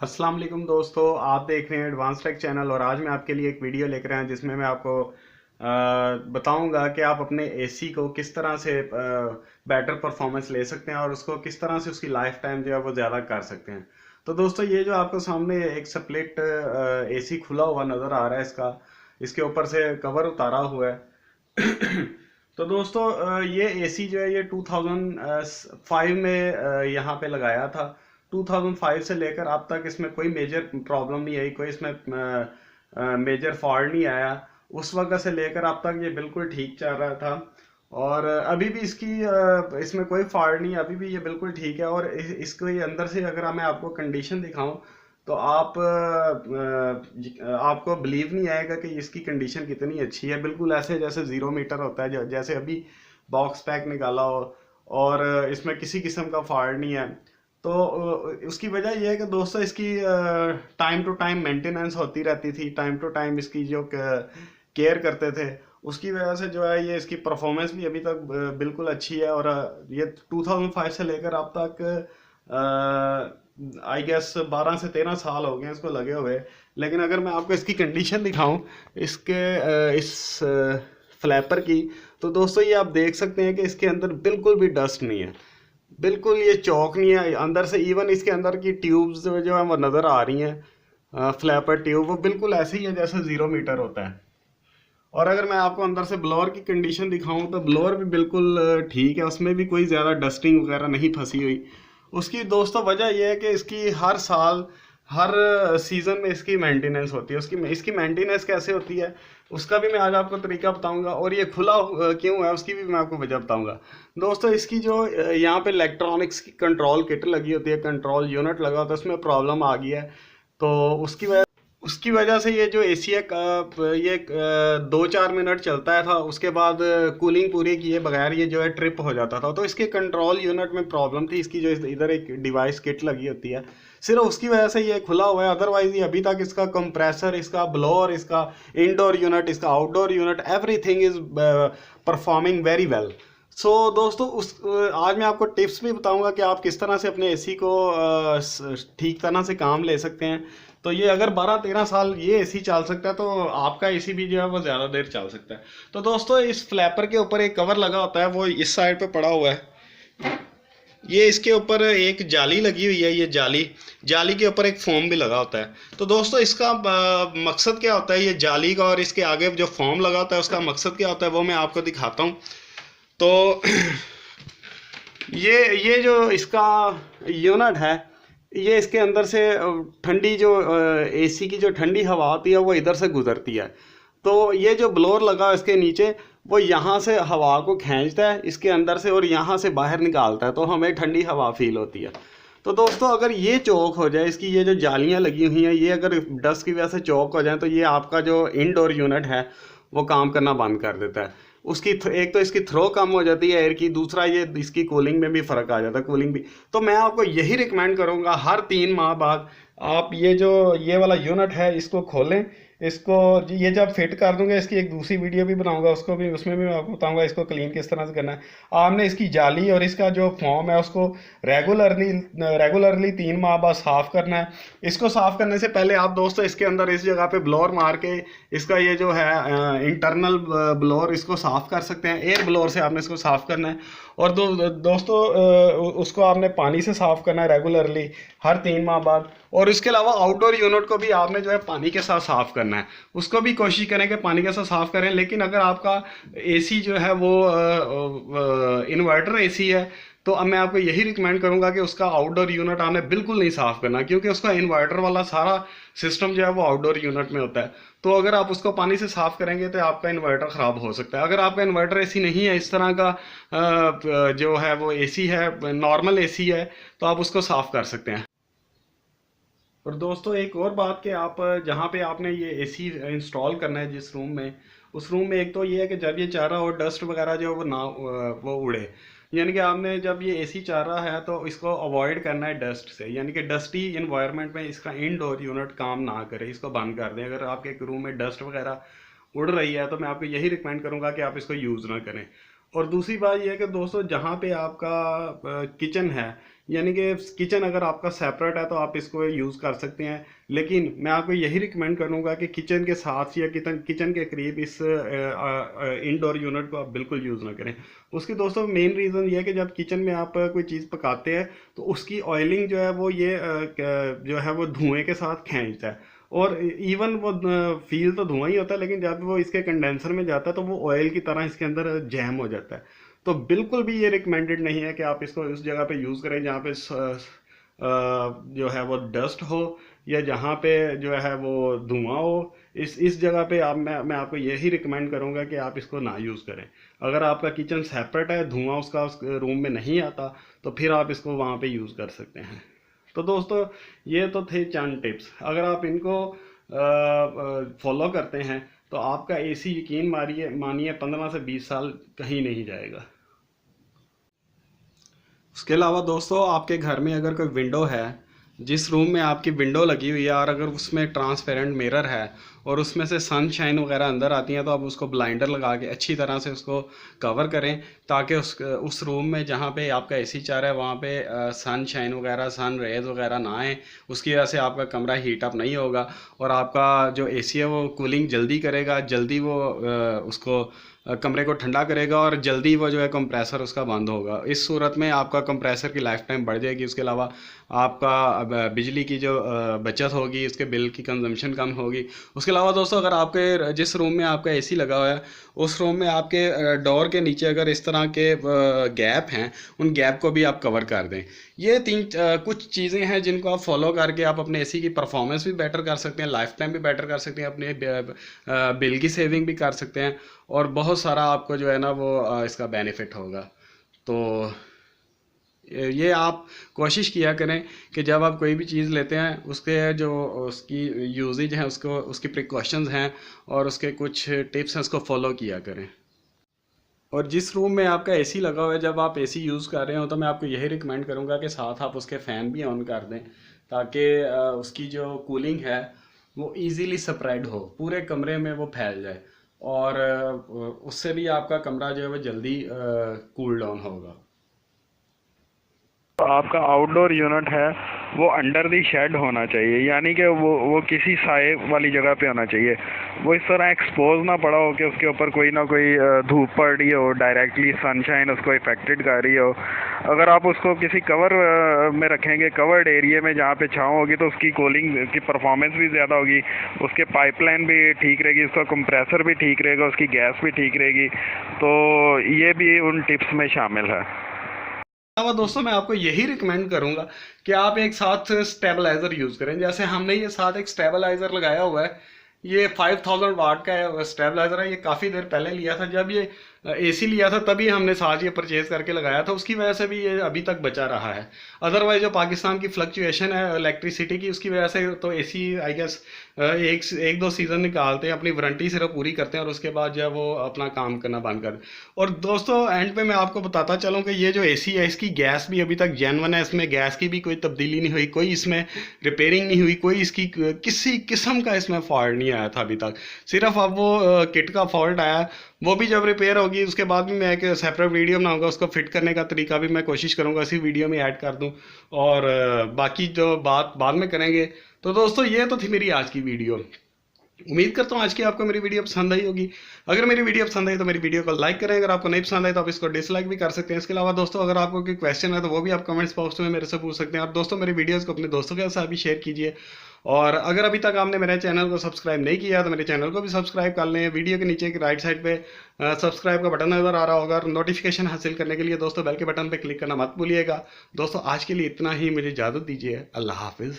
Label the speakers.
Speaker 1: अस्सलाम वालेकुम दोस्तों, आप देख रहे हैं एडवांस टेक चैनल। और आज मैं आपके लिए एक वीडियो लेकर आया जिसमें मैं आपको बताऊंगा कि आप अपने एसी को किस तरह से बेटर परफॉर्मेंस ले सकते हैं और उसको किस तरह से उसकी लाइफ टाइम जो है वो ज़्यादा कर सकते हैं। तो दोस्तों, ये जो आपको सामने एक स्प्लिट एसी खुला हुआ नज़र आ रहा है, इसके ऊपर से कवर उतारा हुआ है। तो दोस्तों, ये एसी जो है ये 2005 में यहाँ पे लगाया था। 2005 से लेकर अब तक इसमें कोई मेजर प्रॉब्लम नहीं आई, कोई इसमें मेजर फॉल्ट नहीं आया। उस वक्त से लेकर अब तक ये बिल्कुल ठीक चल रहा था। और अभी भी इसमें कोई फॉल्ट नहीं है, अभी भी ये बिल्कुल ठीक है। और इसको ये अंदर से अगर मैं आपको कंडीशन दिखाऊं तो आपको बिलीव नहीं आएगा कि इसकी कंडीशन कितनी अच्छी है। बिल्कुल ऐसे जैसे 0 मीटर होता है, जैसे अभी बॉक्स पैक निकाला हो। और इसमें किसी किस्म का फॉल्ट नहीं है। तो उसकी वजह यह है कि दोस्तों, इसकी टाइम टू टाइम मेंटेनेंस होती रहती थी, टाइम टू टाइम इसकी जो केयर करते थे। उसकी वजह से जो है ये इसकी परफॉर्मेंस भी अभी तक बिल्कुल अच्छी है। और ये 2005 से लेकर अब तक आई गेस 12 से 13 साल हो गए इसको लगे हुए। लेकिन अगर मैं आपको इसकी कंडीशन दिखाऊं, इस फ्लैपर की, तो दोस्तों ये आप देख सकते हैं कि इसके अंदर बिल्कुल भी डस्ट नहीं है, बिल्कुल ये चौक नहीं है अंदर से। इवन इसके अंदर की ट्यूब्स जो है वो नज़र आ रही हैं, फ्लैपर ट्यूब वो बिल्कुल ऐसे ही है जैसे 0 मीटर होता है। और अगर मैं आपको अंदर से ब्लोअर की कंडीशन दिखाऊं तो ब्लोअर भी बिल्कुल ठीक है, उसमें भी कोई ज़्यादा डस्टिंग वगैरह नहीं फंसी हुई। उसकी दोस्तों वजह यह है कि इसकी हर साल हर सीज़न में इसकी मेंटेनेंस होती है। इसकी मेंटेनेंस कैसे होती है उसका भी मैं आज आपको तरीका बताऊंगा। और ये खुला क्यों है उसकी भी मैं आपको वजह बताऊंगा। दोस्तों, इसकी जो यहाँ पे इलेक्ट्रॉनिक्स की कंट्रोल किट लगी होती है, कंट्रोल यूनिट लगा होता है, उसमें प्रॉब्लम आ गई है। तो उसकी वजह से ये जो एसी है ये 2-4 मिनट चलता है था, उसके बाद कूलिंग पूरी किए बगैर ये जो है ट्रिप हो जाता था। तो इसके कंट्रोल यूनिट में प्रॉब्लम थी। इसकी जो इधर एक डिवाइस किट लगी होती है, सिर्फ उसकी वजह से ये खुला हुआ है। अदरवाइज ये अभी तक इसका कंप्रेसर, इसका ब्लोअर, इसका इंडोर यूनिट, इसका outdoor unit, everything is performing very well. दोस्तों, आज मैं आपको टिप्स भी बताऊंगा कि आप किस तरह से अपने एसी को ठीक तरह से काम ले सकते हैं। तो ये अगर 12-13 साल ये एसी चल सकता है तो आपका एसी भी जो है वो ज़्यादा देर चल सकता है। तो दोस्तों, इस फ्लैपर के ऊपर एक कवर लगा होता है, वो इस साइड पे पड़ा हुआ है। ये इसके ऊपर एक जाली लगी हुई है, ये जाली के ऊपर एक फोम भी लगा होता है। तो दोस्तों, इसका मकसद क्या होता है, ये जाली का और इसके आगे जो फोम लगा होता है उसका मकसद क्या होता है वो मैं आपको दिखाता हूँ। तो ये जो इसका यूनिट है, ये इसके अंदर से ठंडी जो एसी की जो ठंडी हवा आती है वो इधर से गुजरती है। तो ये जो ब्लोअर लगा है इसके नीचे, वो यहाँ से हवा को खींचता है इसके अंदर से और यहाँ से बाहर निकालता है, तो हमें ठंडी हवा फील होती है। तो दोस्तों, अगर ये चौक हो जाए, इसकी ये जो जालियाँ लगी हुई हैं ये अगर डस्ट की वजह से चौक हो जाए, तो ये आपका जो इनडोर यूनिट है वो काम करना बंद कर देता है। एक तो इसकी थ्रो कम हो जाती है एयर की, दूसरा ये इसकी कूलिंग में भी फ़र्क आ जाता है, कूलिंग भी। तो मैं आपको यही रिकमेंड करूँगा, हर 3 माह बाद आप ये वाला यूनिट है इसको खोलें। इसको ये जब फिट कर दूंगा, इसकी एक दूसरी वीडियो भी बनाऊंगा, उसमें भी मैं आपको बताऊंगा इसको क्लीन किस तरह से करना है। आपने इसकी जाली और इसका जो फॉर्म है उसको रेगुलरली 3 माह बाद साफ़ करना है। इसको साफ़ करने से पहले आप दोस्तों इसके अंदर इस जगह पे ब्लोअर मार के इसका ये जो है इंटरनल ब्लोअर इसको साफ़ कर सकते हैं। एयर ब्लोअर से आपने इसको साफ़ करना है। और दोस्तों, उसको आपने पानी से साफ़ करना है रेगुलरली हर 3 माह बाद। और इसके अलावा आउटडोर यूनिट को भी आपने जो है पानी के साथ साफ़ करना है, उसको भी कोशिश करें कि पानी के साथ साफ़ करें। लेकिन अगर आपका एसी जो है वो इन्वर्टर एसी है, तो अब मैं आपको यही रिकमेंड करूंगा कि उसका आउटडोर यूनिट आपने बिल्कुल नहीं साफ़ करना, क्योंकि उसका इन्वर्टर वाला सारा सिस्टम जो है वो आउटडोर यूनिट में होता है। तो अगर आप उसको पानी से साफ़ करेंगे तो आपका इन्वर्टर ख़राब हो सकता है। अगर आपका इन्वर्टर एसी नहीं है, इस तरह का जो है वो एसी है, नॉर्मल एसी है, तो आप उसको साफ़ कर सकते हैं। और दोस्तों, एक और बात कि आप जहाँ पे आपने ये एसी इंस्टॉल करना है जिस रूम में, उस रूम में एक तो ये है कि जब ये चाह रहा हो डस्ट वगैरह जो वो ना वो उड़े। यानी कि आपने जब ये एसी चाह रहा है तो इसको अवॉइड करना है डस्ट से, यानी कि डस्टी इन्वायरमेंट में इसका इनडोर यूनिट काम ना करे, इसको बंद कर दें। अगर आपके रूम में डस्ट वगैरह उड़ रही है तो मैं आपको यही रिकमेंड करूँगा कि आप इसको यूज़ ना करें। और दूसरी बात यह है कि दोस्तों, जहाँ पे आपका किचन है यानी कि किचन अगर आपका सेपरेट है तो आप इसको यूज़ कर सकते हैं, लेकिन मैं आपको यही रिकमेंड करूँगा कि किचन के साथ या किचन के करीब इस इंडोर यूनिट को आप बिल्कुल यूज़ ना करें। उसकी दोस्तों मेन रीज़न ये है कि जब किचन में आप कोई चीज़ पकाते हैं तो उसकी ऑयलिंग जो है वो ये जो है वो धुएँ के साथ खींचता है, और इवन वो फील तो धुआं ही होता है, लेकिन जब वो इसके कंडेंसर में जाता है तो वो ऑयल की तरह इसके अंदर जैम हो जाता है। तो बिल्कुल भी ये रिकमेंडेड नहीं है कि आप इसको उस जगह पे यूज़ करें जहाँ पे जो है वो डस्ट हो, या जहाँ पे जो है वो धुआं हो। इस जगह पे मैं आपको यही रिकमेंड करूँगा कि आप इसको ना यूज़ करें। अगर आपका किचन सेपरेट है, धुआं उसका उस रूम में नहीं आता, तो फिर आप इसको वहाँ पे यूज़ कर सकते हैं। तो दोस्तों ये तो थे चंद टिप्स, अगर आप इनको फॉलो करते हैं तो आपका एसी यकीन मानिए 15 से 20 साल कहीं नहीं जाएगा। उसके अलावा दोस्तों आपके घर में अगर कोई विंडो है, जिस रूम में आपकी विंडो लगी हुई है और अगर उसमें ट्रांसपेरेंट मिरर है और उसमें से सनशाइन वगैरह अंदर आती हैं, तो आप उसको ब्लाइंडर लगा के अच्छी तरह से उसको कवर करें, ताकि उस रूम में जहाँ पे आपका एसी चल रहा है वहाँ पे सनशाइन वगैरह, सन रेज वगैरह ना आए। उसकी वजह से आपका कमरा हीट अप नहीं होगा और आपका जो एसी है वो कूलिंग जल्दी करेगा, जल्दी वो उसको कमरे को ठंडा करेगा और जल्दी वो जो है कंप्रेसर उसका बंद होगा। इस सूरत में आपका कंप्रेसर की लाइफ टाइम बढ़ जाएगी। उसके अलावा आपका बिजली की जो बचत होगी, उसके बिल की कंजम्पशन कम होगी। उसके अलावा दोस्तों अगर आपके जिस रूम में आपका एसी लगा हुआ है उस रूम में आपके डोर के नीचे अगर इस तरह के गैप हैं, उन गैप को भी आप कवर कर दें। ये कुछ चीज़ें हैं जिनको आप फॉलो करके आप अपने एसी की परफॉर्मेंस भी बेटर कर सकते हैं, लाइफ टाइम भी बेटर कर सकते हैं, अपने बिल की सेविंग भी कर सकते हैं, और बहुत सारा आपको जो है ना वो इसका बेनिफिट होगा। तो ये आप कोशिश किया करें कि जब आप कोई भी चीज़ लेते हैं उसके जो उसकी यूजेज हैं, उसकी प्रिकॉशंस हैं और उसके कुछ टिप्स हैं, उसको फॉलो किया करें। और जिस रूम में आपका एसी लगा हुआ है, जब आप एसी यूज़ कर रहे हो तो मैं आपको यही रिकमेंड करूँगा कि साथ आप उसके फ़ैन भी ऑन कर दें, ताकि उसकी जो कूलिंग है वो इजीली स्प्रेड हो, पूरे कमरे में वो फैल जाए, और उससे भी आपका कमरा जो है वो जल्दी कूल डाउन होगा।
Speaker 2: तो आपका आउटडोर यूनिट है वो अंडर दी शेड होना चाहिए, यानी कि वो किसी साए वाली जगह पे होना चाहिए। वो इस तरह एक्सपोज ना पड़ा हो कि उसके ऊपर कोई ना कोई धूप पड़ रही हो, डायरेक्टली सनशाइन उसको इफेक्टेड कर रही हो। अगर आप उसको किसी कवर में रखेंगे, कवर्ड एरिया में जहाँ पे छाँव होगी, तो उसकी कूलिंग की परफॉर्मेंस भी ज़्यादा होगी, उसके पाइपलाइन भी ठीक रहेगी, उसका कंप्रेसर भी ठीक रहेगा, उसकी गैस भी ठीक रहेगी। तो ये भी उन टिप्स में शामिल है।
Speaker 1: अलावा दोस्तों मैं आपको यही रिकमेंड करूंगा कि आप एक साथ स्टेबलाइजर यूज़ करें। जैसे हमने ये साथ एक स्टेबलाइजर लगाया हुआ है, ये 5000 वाट का स्टेबलाइजर है। ये काफ़ी देर पहले लिया था, जब ये एसी लिया था तभी हमने साथ ये परचेज करके लगाया था, उसकी वजह से भी ये अभी तक बचा रहा है। अदरवाइज जो पाकिस्तान की फ्लक्चुएशन है इलेक्ट्रिसिटी की, उसकी वजह से तो एसी आई गेस एक दो सीज़न निकालते हैं, अपनी वारंटी सिर्फ पूरी करते हैं और उसके बाद जो है वो अपना काम करना बंद कर। और दोस्तों एंड पे मैं आपको बताता चलूँ कि ये जो एसी है इसकी गैस भी अभी तक जेन्युइन है, इसमें गैस की भी कोई तब्दीली नहीं हुई, कोई इसमें रिपेयरिंग नहीं हुई, कोई इसकी किसी किस्म का इसमें फॉल्ट नहीं आया था अभी तक। सिर्फ अब वो किट का फॉल्ट आया, वो भी जब रिपेयर होगी उसके बाद भी मैं एक सेपरेट वीडियो बनाऊंगा, उसको फिट करने का तरीका भी मैं कोशिश करूंगा इसी वीडियो में ऐड कर दूं, और बाकी जो बात बाद में करेंगे। तो दोस्तों ये तो थी मेरी आज की वीडियो। उम्मीद करता हूँ आज की आपको मेरी वीडियो पसंद आई होगी। अगर मेरी वीडियो पसंद आई तो मेरी वीडियो को लाइक करें, अगर आपको नहीं पसंद आई तो आप इसको डिसलाइक भी कर सकते हैं। इसके अलावा दोस्तों अगर आपको कोई क्वेश्चन है तो वो भी आप कमेंट्स बॉक्स में मेरे से पूछ सकते हैं। और दोस्तों मेरी वीडियोस को अपने दोस्तों के साथ भी शेयर कीजिए, और अगर अभी तक आपने मेरे चैनल को सब्सक्राइब नहीं किया तो मेरे चैनल को भी सब्सक्राइब कर लें। वीडियो के नीचे एक राइट साइड पे सब्सक्राइब का बटन नज़र आ रहा होगा, और नोटिफिकेशन हासिल करने के लिए दोस्तों बेल के बटन पर क्लिक करना मत भूलिएगा। दोस्तों आज के लिए इतना ही, मुझे इजाज़त दीजिए। अल्लाह हाफिज़।